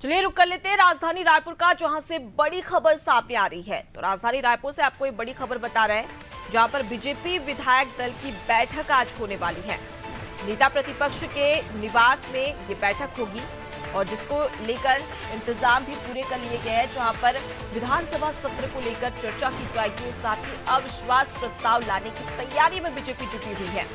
चलिए रुक कर लेते हैं राजधानी रायपुर का, जहां से बड़ी खबर सामने आ रही है। तो राजधानी रायपुर से आपको एक बड़ी खबर बता रहे हैं, जहां पर बीजेपी विधायक दल की बैठक आज होने वाली है। नेता प्रतिपक्ष के निवास में ये बैठक होगी और जिसको लेकर इंतजाम भी पूरे कर लिए गए हैं, जहां पर विधानसभा सत्र को लेकर चर्चा की जाएगी। साथ ही अविश्वास प्रस्ताव लाने की तैयारी में बीजेपी जुटी हुई है।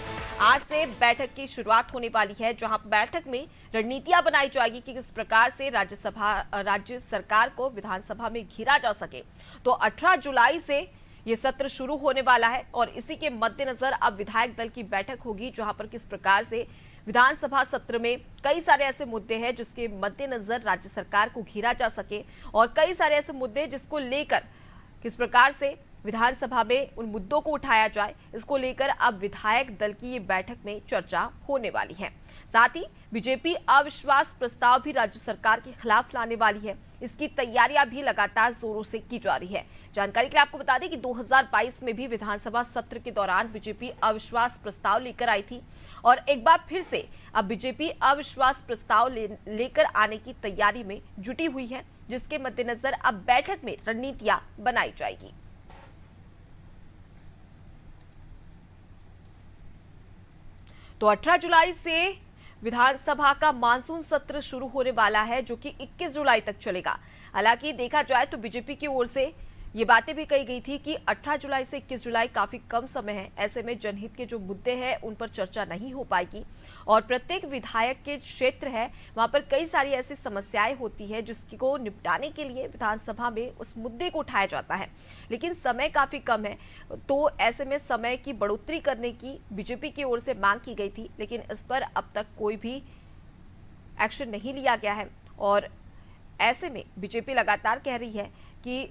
आज से बैठक की शुरुआत होने वाली है, जहां बैठक में रणनीतियां बनाई जाएगी कि किस प्रकार से राज्य सरकार को विधानसभा में घेरा जा सके। तो 18 जुलाई से ये सत्र शुरू होने वाला है और इसी के मद्देनजर अब विधायक दल की बैठक होगी, जहां पर किस प्रकार से विधानसभा सत्र में कई सारे ऐसे मुद्दे हैं जिसके मद्देनजर राज्य सरकार को घेरा जा सके और कई सारे ऐसे मुद्दे जिसको लेकर किस प्रकार से विधानसभा में उन मुद्दों को उठाया जाए, इसको लेकर अब विधायक दल की ये बैठक में चर्चा होने वाली है। साथ ही बीजेपी अविश्वास प्रस्ताव भी राज्य सरकार के खिलाफ लाने वाली है। इसकी तैयारियां भी लगातार जोरों से की जा रही है। जानकारी के लिए आपको बता दें कि 2022 में भी विधानसभा सत्र के दौरान बीजेपी अविश्वास प्रस्ताव लेकर आई थी और एक बार फिर से अब बीजेपी अविश्वास प्रस्ताव लेकर आने की तैयारी में जुटी हुई है, जिसके मद्देनजर अब बैठक में रणनीतियां बनाई जाएगी। तो 18 जुलाई से विधानसभा का मानसून सत्र शुरू होने वाला है, जो कि 21 जुलाई तक चलेगा। हालांकि देखा जाए तो बीजेपी की ओर से ये बातें भी कही गई थी कि 18 जुलाई से 21 जुलाई काफी कम समय है, ऐसे में जनहित के जो मुद्दे हैं उन पर चर्चा नहीं हो पाएगी और प्रत्येक विधायक के क्षेत्र है वहां पर कई सारी ऐसी समस्याएं होती है जिसको निपटाने के लिए विधानसभा में उस मुद्दे को उठाया जाता है, लेकिन समय काफी कम है। तो ऐसे में समय की बढ़ोतरी करने की बीजेपी की ओर से मांग की गई थी, लेकिन इस पर अब तक कोई भी एक्शन नहीं लिया गया है और ऐसे में बीजेपी लगातार कह रही है कि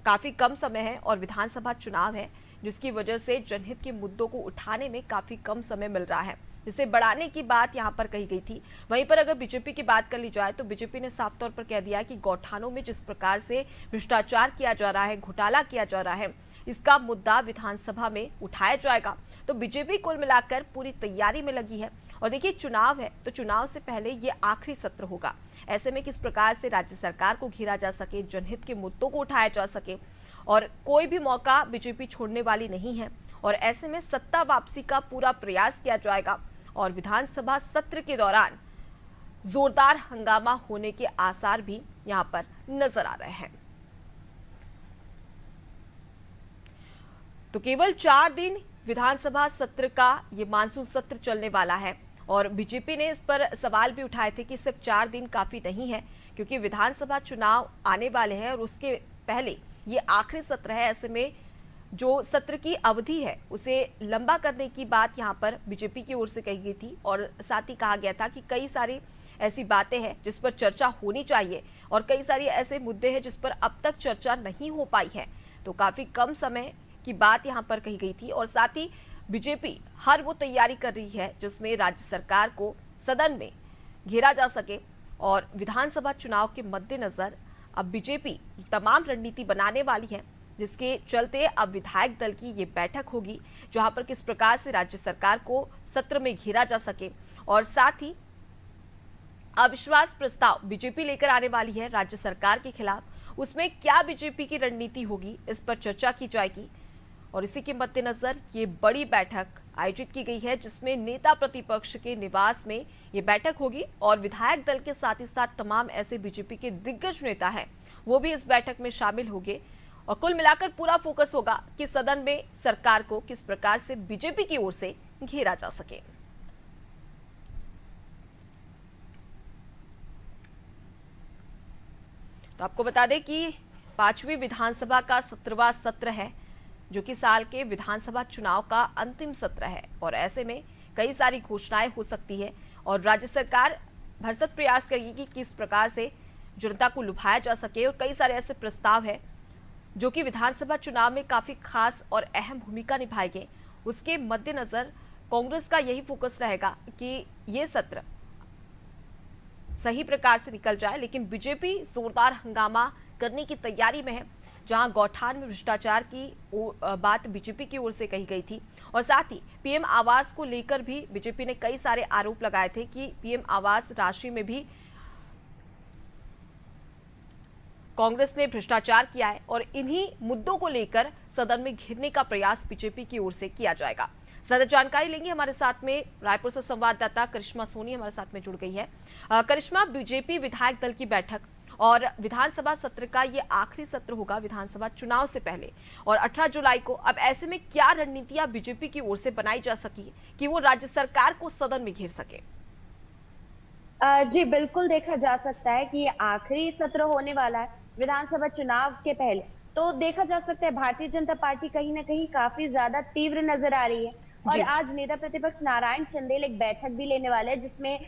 काफी कम समय है और विधानसभा चुनाव है, जिसकी वजह से जनहित के मुद्दों को उठाने में काफी कम समय मिल रहा है, जिसे बढ़ाने की बात यहां पर कही गई थी। वहीं पर अगर बीजेपी की बात कर ली जाए तो बीजेपी ने साफ तौर पर कह दिया कि गौठानों में जिस प्रकार से भ्रष्टाचार किया जा रहा है, घोटाला किया जा रहा है, इसका मुद्दा विधानसभा में उठाया जाएगा। तो बीजेपी कुल मिलाकर पूरी तैयारी में लगी है और देखिए चुनाव है तो चुनाव से पहले ये आखिरी सत्र होगा। ऐसे में किस प्रकार से राज्य सरकार को घेरा जा सके, जनहित के मुद्दों को उठाया जा सके और कोई भी मौका बीजेपी छोड़ने वाली नहीं है और ऐसे में सत्ता वापसी का पूरा प्रयास किया जाएगा और विधानसभा सत्र के दौरान जोरदार हंगामा होने के आसार भी यहां पर नजर आ रहे हैं। तो केवल 4 दिन विधानसभा सत्र का ये मानसून सत्र चलने वाला है और बीजेपी ने इस पर सवाल भी उठाए थे कि सिर्फ 4 दिन काफी नहीं है, क्योंकि विधानसभा चुनाव आने वाले हैं और उसके पहले ये आखिरी सत्र है। ऐसे में जो सत्र की अवधि है उसे लंबा करने की बात यहाँ पर बीजेपी की ओर से कही गई थी और साथ ही कहा गया था कि कई सारी ऐसी बातें हैं जिस पर चर्चा होनी चाहिए और कई सारी ऐसे मुद्दे हैं जिस पर अब तक चर्चा नहीं हो पाई है। तो काफी कम समय की बात यहाँ पर कही गई थी और साथ ही बीजेपी हर वो तैयारी कर रही है जिसमें राज्य सरकार को सदन में घेरा जा सके और विधानसभा चुनाव के मद्देनजर अब बीजेपी तमाम रणनीति बनाने वाली है, जिसके चलते अब विधायक दल की ये बैठक होगी, जहां पर किस प्रकार से राज्य सरकार को सत्र में घेरा जा सके और साथ ही अविश्वास प्रस्ताव बीजेपी लेकर आने वाली है राज्य सरकार के खिलाफ, उसमें क्या बीजेपी की रणनीति होगी, इस पर चर्चा की जाएगी। और इसी के मद्देनजर ये बड़ी बैठक आयोजित की गई है, जिसमें नेता प्रतिपक्ष के निवास में ये बैठक होगी और विधायक दल के साथ ही साथ तमाम ऐसे बीजेपी के दिग्गज नेता हैं वो भी इस बैठक में शामिल होंगे और कुल मिलाकर पूरा फोकस होगा कि सदन में सरकार को किस प्रकार से बीजेपी की ओर से घेरा जा सके। तो आपको बता दें कि 5वीं विधानसभा का 17वां सत्र है, जो कि साल के विधानसभा चुनाव का अंतिम सत्र है और ऐसे में कई सारी घोषणाएं हो सकती है और राज्य सरकार भरसक प्रयास करेगी कि किस प्रकार से जनता को लुभाया जा सके और कई सारे ऐसे प्रस्ताव हैं जो कि विधानसभा चुनाव में काफी खास और अहम भूमिका निभाएंगे। उसके मद्देनजर कांग्रेस का यही फोकस रहेगा कि ये सत्र सही प्रकार से निकल जाए, लेकिन बीजेपी जोरदार हंगामा करने की तैयारी में है, जहां गौठान में भ्रष्टाचार की बात बीजेपी की ओर से कही गई थी और साथ ही पीएम आवास को लेकर भी बीजेपी ने कई सारे आरोप लगाए थे कि पीएम आवास राशि में भी कांग्रेस ने भ्रष्टाचार किया है और इन्हीं मुद्दों को लेकर सदन में घेरने का प्रयास बीजेपी की ओर से किया जाएगा। ज्यादा जानकारी लेंगे, हमारे साथ में रायपुर से संवाददाता करिश्मा सोनी हमारे साथ में जुड़ गई है। करिश्मा, बीजेपी विधायक दल की बैठक और विधानसभा सत्र का ये आखिरी सत्र होगा विधानसभा चुनाव से पहले और 18 जुलाई को। अब ऐसे में क्या रणनीतियां बीजेपी की ओर से बनाई जा सकी कि वो राज्य सरकार को सदन में घेर सके? जी बिल्कुल, देखा जा सकता है कि ये आखिरी सत्र होने वाला है विधानसभा चुनाव के पहले। तो देखा जा सकता है भारतीय जनता पार्टी कहीं न कहीं काफी ज्यादा तीव्र नजर आ रही है। और जी। आज नेता प्रतिपक्ष नारायण चंदेल एक बैठक भी लेने वाले हैं, जिसमें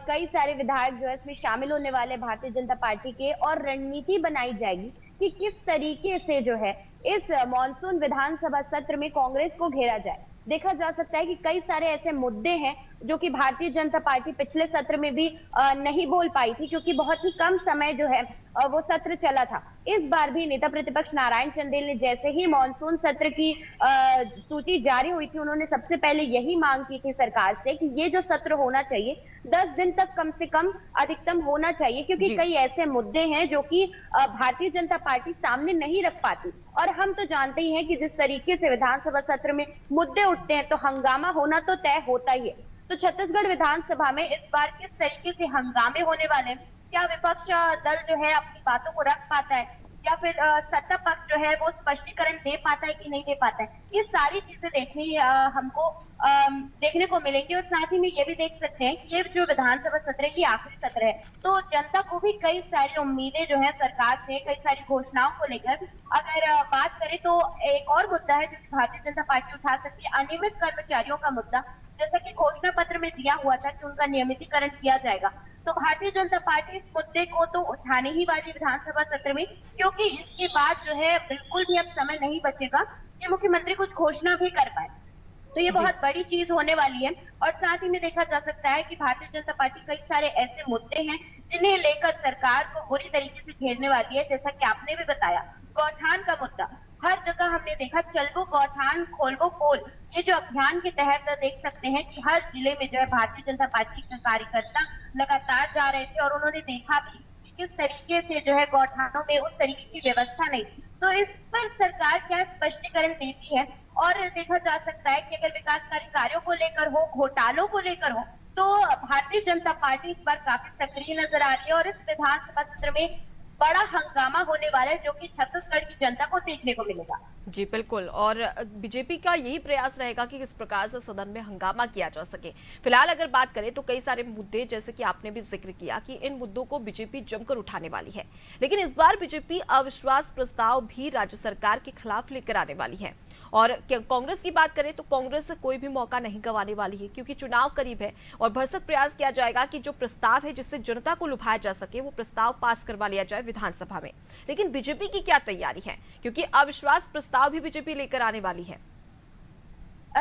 कई सारे विधायक जो है इसमें शामिल होने वाले भारतीय जनता पार्टी के, और रणनीति बनाई जाएगी कि किस तरीके से जो है इस मॉनसून विधानसभा सत्र में कांग्रेस को घेरा जाए। देखा जा सकता है कि कई सारे ऐसे मुद्दे हैं जो कि भारतीय जनता पार्टी पिछले सत्र में भी नहीं बोल पाई थी, क्योंकि बहुत ही कम समय जो है वो सत्र चला था। इस बार भी नेता प्रतिपक्ष नारायण चंदेल ने जैसे ही मॉनसून सत्र की सूची जारी हुई थी, उन्होंने सबसे पहले यही मांग की थी सरकार से कि ये जो सत्र होना चाहिए 10 दिन तक कम से कम अधिकतम होना चाहिए, क्योंकि कई ऐसे मुद्दे हैं जो कि भारतीय जनता पार्टी सामने नहीं रख पाती। और हम तो जानते ही हैं कि जिस तरीके से विधानसभा सत्र में मुद्दे उठते हैं तो हंगामा होना तो तय होता ही है। तो छत्तीसगढ़ विधानसभा में इस बार किस तरीके से हंगामे होने वाले हैं, क्या विपक्ष दल जो है अपनी बातों को रख पाता है, या फिर सत्ता पक्ष जो है वो स्पष्टीकरण दे पाता है कि नहीं दे पाता है, ये सारी चीजें हमको देखने को मिलेंगी। और साथ ही में ये भी देख सकते हैं कि ये जो विधानसभा सत्र है ये आखिरी सत्र है, तो जनता को भी कई सारी उम्मीदें जो है सरकार से, कई सारी घोषणाओं को लेकर। अगर बात करें तो एक और मुद्दा है जो भारतीय जनता पार्टी उठा सकती है, अनियमित कर्मचारियों का मुद्दा। जैसा कि घोषणा पत्र में दिया हुआ था कि उनका नियमितीकरण किया जाएगा, तो भारतीय जनता पार्टी इस मुद्दे को तो उठाने ही वाली विधानसभा सत्र में, क्योंकि इसके बाद जो है बिल्कुल भी अब समय नहीं बचेगा कि मुख्यमंत्री कुछ घोषणा भी कर पाए। तो ये बहुत बड़ी चीज होने वाली है। और साथ ही में देखा जा सकता है कि भारतीय जनता पार्टी कई सारे ऐसे मुद्दे हैं जिन्हें लेकर सरकार को बुरी तरीके से घेरने वाली है। जैसा कि आपने भी बताया, गौठान का मुद्दा हर जगह हमने देखा, चलबो गौठान खोलबो पोल, ये जो अभियान के तहत देख सकते हैं कि हर जिले में जो है भारतीय जनता पार्टी के कार्यकर्ता लगातार जा रहे थे, और उन्होंने देखा भी कि किस तरीके से जो है गौठानों में उस तरीके की व्यवस्था नहीं थी। तो इस पर सरकार क्या स्पष्टीकरण देती है? और देखा जा सकता है कि अगर विकासकारी कार्यों को लेकर हो, घोटालों को लेकर हो, तो भारतीय जनता पार्टी इस बार काफी सक्रिय नजर आ रही है। और इस विधानसभा सत्र में बड़ा हंगामा होने वाला है जो कि छत्तीसगढ़ की जनता को देखने को मिलेगा। जी बिल्कुल, और बीजेपी का यही प्रयास रहेगा कि किस प्रकार से सदन में हंगामा किया जा सके। फिलहाल अगर बात करें तो कई सारे मुद्दे, जैसे कि आपने भी जिक्र किया कि इन मुद्दों को बीजेपी जमकर उठाने वाली है, लेकिन इस बार बीजेपी अविश्वास प्रस्ताव भी राज्य सरकार के खिलाफ लेकर आने वाली है। और कांग्रेस की बात करें तो कांग्रेस कोई भी मौका नहीं गंवाने वाली है, क्योंकि चुनाव करीब है और भरसक प्रयास किया जाएगा कि जो प्रस्ताव है जिससे जनता को लुभाया जा सके वो प्रस्ताव पास करवा लिया जाए विधानसभा में। लेकिन बीजेपी की क्या तैयारी है, क्योंकि अविश्वास प्रस्ताव भी बीजेपी लेकर आने वाली है?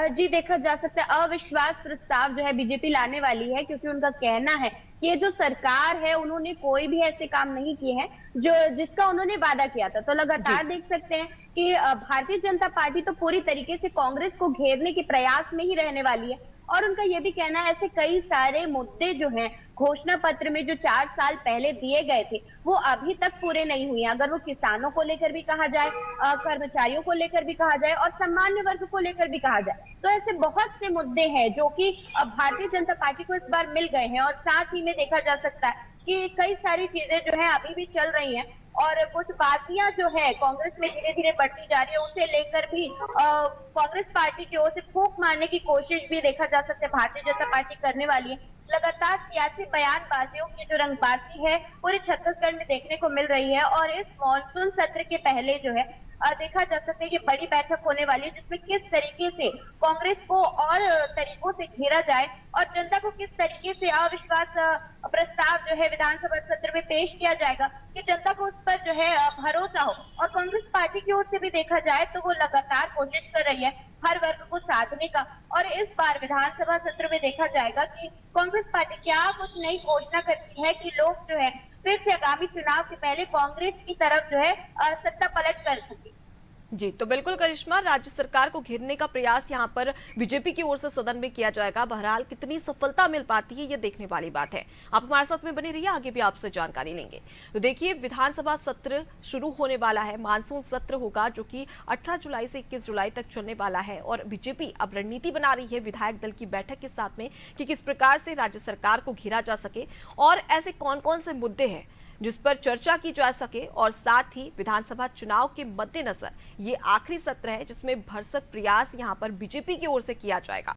जी देखा जा सकता है अविश्वास प्रस्ताव जो है बीजेपी लाने वाली है, क्योंकि उनका कहना है कि ये जो सरकार है उन्होंने कोई भी ऐसे काम नहीं किए हैं जो जिसका उन्होंने वादा किया था। तो लगातार देख सकते हैं कि भारतीय जनता पार्टी तो पूरी तरीके से कांग्रेस को घेरने के प्रयास में ही रहने वाली है। और उनका ये भी कहना है ऐसे कई सारे मुद्दे जो हैं घोषणा पत्र में जो 4 साल पहले दिए गए थे वो अभी तक पूरे नहीं हुए। अगर वो किसानों को लेकर भी कहा जाए, कर्मचारियों को लेकर भी कहा जाए, और सामान्य वर्ग को लेकर भी कहा जाए, तो ऐसे बहुत से मुद्दे हैं जो कि भारतीय जनता पार्टी को इस बार मिल गए हैं। और साथ ही में देखा जा सकता है कि कई सारी चीजें जो है अभी भी चल रही हैं, और कुछ बातियां जो है कांग्रेस में धीरे धीरे बढ़ती जा रही है, उसे लेकर भी कांग्रेस पार्टी की ओर से फूंक मारने की कोशिश भी देखा जा सकता है भारतीय जनता पार्टी करने वाली है। लगातार सियासी बयानबाजियों की जो रंगबाजी है पूरे छत्तीसगढ़ में देखने को मिल रही है। और इस मॉनसून सत्र के पहले जो है देखा जा सकता है ये बड़ी बैठक होने वाली है, जिसमें किस तरीके से कांग्रेस को और तरीकों से घेरा जाए और जनता को किस तरीके से अविश्वास प्रस्ताव जो है विधानसभा सत्र में पेश किया जाएगा कि जनता को उस पर जो है भरोसा हो। और कांग्रेस पार्टी की ओर से भी देखा जाए तो वो लगातार कोशिश कर रही है हर वर्ग को साधने का। और इस बार विधानसभा सत्र में देखा जाएगा कि कांग्रेस पार्टी क्या कुछ नई घोषणा करती है कि लोग जो है फिर से आगामी चुनाव के पहले कांग्रेस की तरफ जो है सत्ता पलट कर सके। जी, तो बिल्कुल करिश्मा, राज्य सरकार को घेरने का प्रयास यहां पर बीजेपी की ओर से सदन में किया जाएगा। बहरहाल कितनी सफलता मिल पाती है ये देखने वाली बात है। आप हमारे साथ में बने रहिए, आगे भी आपसे जानकारी लेंगे। तो देखिए, विधानसभा सत्र शुरू होने वाला है, मानसून सत्र होगा जो कि 18 जुलाई से 21 जुलाई तक चलने वाला है और बीजेपी अब रणनीति बना रही है विधायक दल की बैठक के साथ में कि किस प्रकार से राज्य सरकार को घेरा जा सके और ऐसे कौन कौन से मुद्दे हैं जिस पर चर्चा की जा सके। और साथ ही विधानसभा चुनाव के मद्देनजर ये आखिरी सत्र है जिसमें भरसक प्रयास यहां पर बीजेपी की ओर से किया जाएगा।